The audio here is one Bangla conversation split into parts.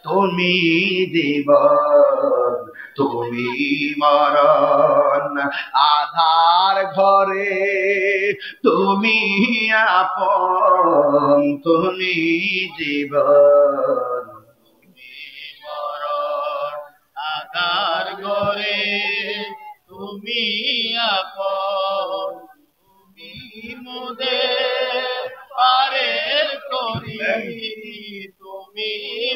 তুমি জীবন তুমি মরণ আধার ঘরে তুমি আপন তুমি জীবন তুমি মরণ আধার ঘরে তুমি আপন তুমি মোদের পারের তরি তুমি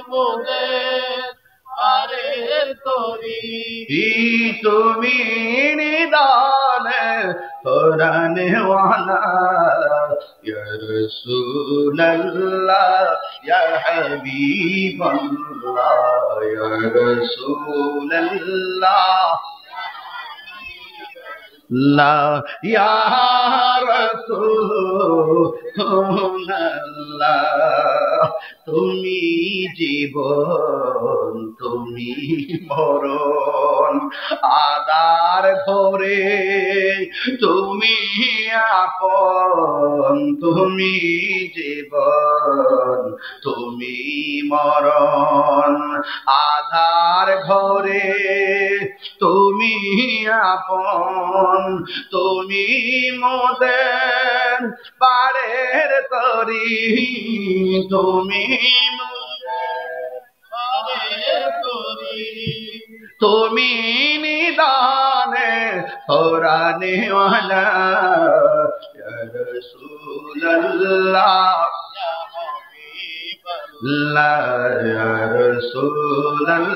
মোদের পারের তরি তুমি নিদান কোরআনে ওয়ালা ইয়া রাসূলুল্লাহ ইয়া হাবিবাল্লাহ ইয়া রাসূলুল্লাহ লা ইয়া রাসূলুল্লাহ তুমি জীবন তুমি মরণ আধার ঘরে তুমি আপন তুমি জীবন তুমি মরণ আধার ঘরে তুমি আপন তুমি মোদের পারের তরি তুমি মোদের পারের তরি তুমি নিদানে কোরআনে ওয়ালা ইয়া রাসূলুল্লাহ ইয়া রাসূলুল্লাহ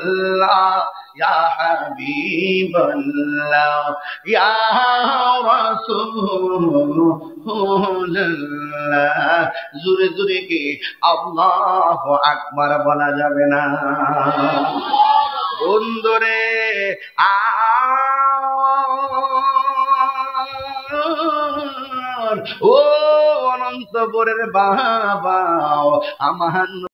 ইয়া হাবিবাল্লাহ ইয়া রাসূলুল্লাহ জোরে জোরে কি আল্লাহু আকবার বলা যাবে না বন্ধুরে ও অনন্তপুরের বাবা আমার